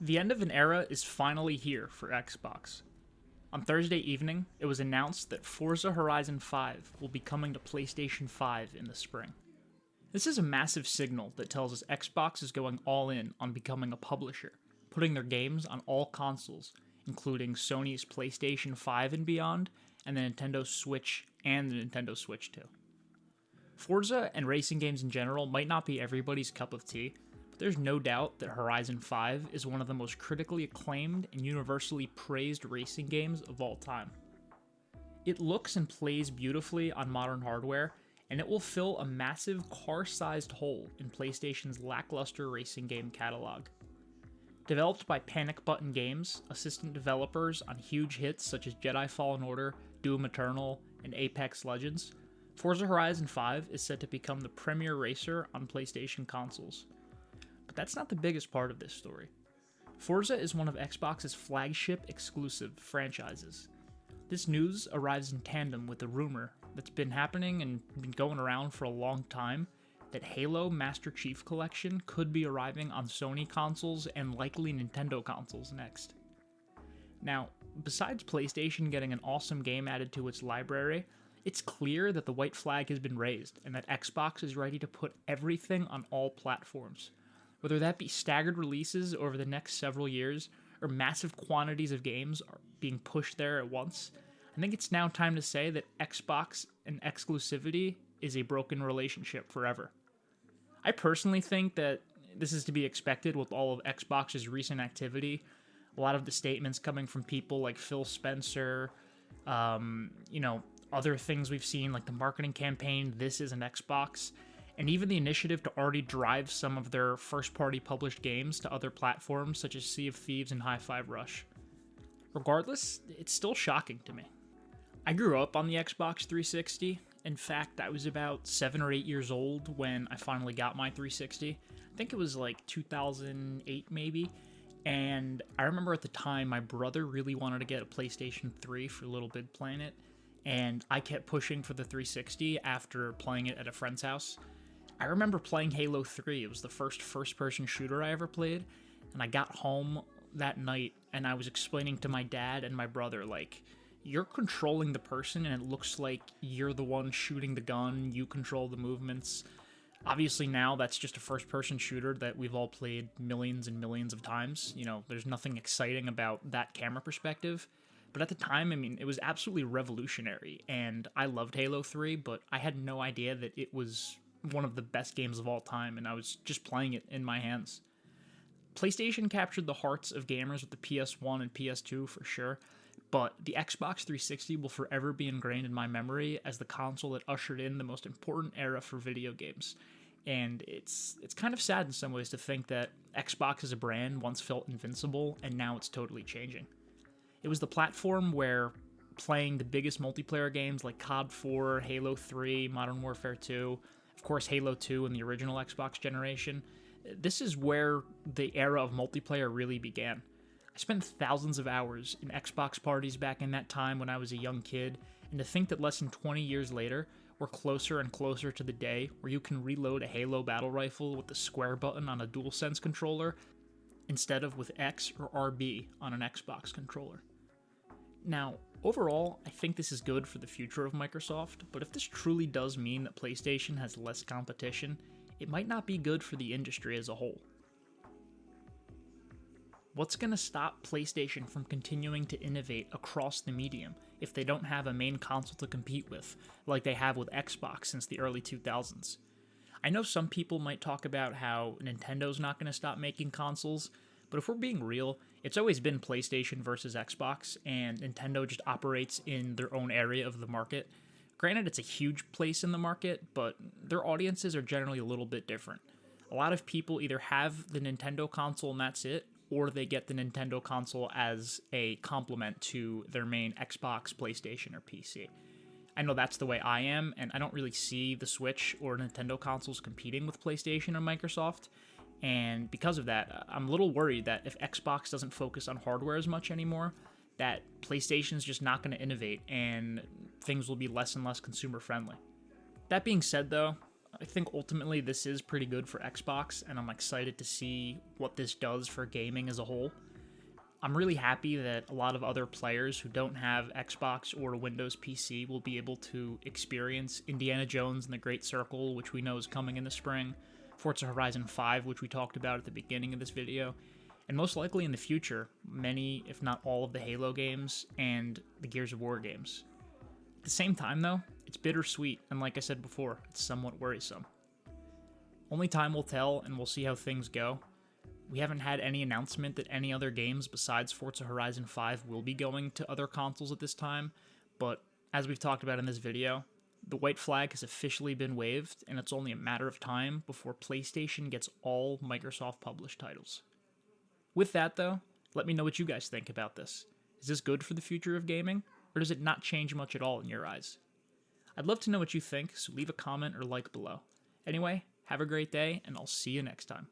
The end of an era is finally here for Xbox. On Thursday evening, it was announced that Forza Horizon 5 will be coming to PlayStation 5 in the spring. This is a massive signal that tells us Xbox is going all in on becoming a publisher, putting their games on all consoles, including Sony's PlayStation 5 and beyond, and the Nintendo Switch and the Nintendo Switch 2. Forza and racing games in general might not be everybody's cup of tea, but there's no doubt that Horizon 5 is one of the most critically acclaimed and universally praised racing games of all time. It looks and plays beautifully on modern hardware, and it will fill a massive car-sized hole in PlayStation's lackluster racing game catalog. Developed by Panic Button Games, assistant developers on huge hits such as Jedi Fallen Order, Doom Eternal, and Apex Legends, Forza Horizon 5 is set to become the premier racer on PlayStation consoles. But that's not the biggest part of this story. Forza is one of Xbox's flagship exclusive franchises. This news arrives in tandem with the rumor that's been happening and been going around for a long time that Halo Master Chief Collection could be arriving on Sony consoles and likely Nintendo consoles next. Now, besides PlayStation getting an awesome game added to its library, it's clear that the white flag has been raised and that Xbox is ready to put everything on all platforms. Whether that be staggered releases over the next several years or massive quantities of games are being pushed there at once, I think it's now time to say that Xbox and exclusivity is a broken relationship forever. I personally think that this is to be expected with all of Xbox's recent activity. A lot of the statements coming from people like Phil Spencer, other things we've seen like the marketing campaign, This is an Xbox, and even the initiative to already drive some of their first-party published games to other platforms such as Sea of Thieves and Hi-Fi Rush. Regardless, it's still shocking to me. I grew up on the Xbox 360. In fact, I was about 7 or 8 years old when I finally got my 360. I think it was like 2008 maybe. And I remember at the time my brother really wanted to get a PlayStation 3 for Little Big Planet. And I kept pushing for the 360 after playing it at a friend's house. I remember playing Halo 3. It was the first-person shooter I ever played. And I got home that night and I was explaining to my dad and my brother, like, you're controlling the person and it looks like you're the one shooting the gun, you control the movements. Obviously now that's just a first-person shooter that we've all played millions and millions of times. There's nothing exciting about that camera perspective. But at the time, it was absolutely revolutionary, and I loved Halo 3, but I had no idea that it was one of the best games of all time, and I was just playing it in my hands. PlayStation captured the hearts of gamers with the PS1 and PS2 for sure, but the Xbox 360 will forever be ingrained in my memory as the console that ushered in the most important era for video games. And it's kind of sad in some ways to think that Xbox as a brand once felt invincible, and now it's totally changing. It was the platform where playing the biggest multiplayer games like COD 4, Halo 3, Modern Warfare 2, of course Halo 2 in the original Xbox generation, this is where the era of multiplayer really began. I spent thousands of hours in Xbox parties back in that time when I was a young kid, and to think that less than 20 years later, we're closer and closer to the day where you can reload a Halo battle rifle with the square button on a DualSense controller instead of with X or RB on an Xbox controller. Now, overall, I think this is good for the future of Microsoft, but if this truly does mean that PlayStation has less competition, it might not be good for the industry as a whole. What's going to stop PlayStation from continuing to innovate across the medium if they don't have a main console to compete with, like they have with Xbox since the early 2000s? I know some people might talk about how Nintendo's not going to stop making consoles, but if we're being real, it's always been PlayStation versus Xbox, and Nintendo just operates in their own area of the market. Granted, it's a huge place in the market, but their audiences are generally a little bit different. A lot of people either have the Nintendo console and that's it, or they get the Nintendo console as a complement to their main Xbox, PlayStation, or PC. I know that's the way I am, and I don't really see the Switch or Nintendo consoles competing with PlayStation or Microsoft. And because of that, I'm a little worried that if Xbox doesn't focus on hardware as much anymore, that PlayStation's just not going to innovate and things will be less and less consumer friendly. That being said, though, I think ultimately this is pretty good for Xbox, and I'm excited to see what this does for gaming as a whole. I'm really happy that a lot of other players who don't have Xbox or a Windows PC will be able to experience Indiana Jones and the Great Circle, which we know is coming in the spring, Forza Horizon 5, which we talked about at the beginning of this video, and most likely in the future, many, if not all, of the Halo games and the Gears of War games. At the same time, though, it's bittersweet, and like I said before, it's somewhat worrisome. Only time will tell, and we'll see how things go. We haven't had any announcement that any other games besides Forza Horizon 5 will be going to other consoles at this time, but as we've talked about in this video, the white flag has officially been waved, and it's only a matter of time before PlayStation gets all Microsoft-published titles. With that, though, let me know what you guys think about this. Is this good for the future of gaming, or does it not change much at all in your eyes? I'd love to know what you think, so leave a comment or like below. Anyway, have a great day, and I'll see you next time.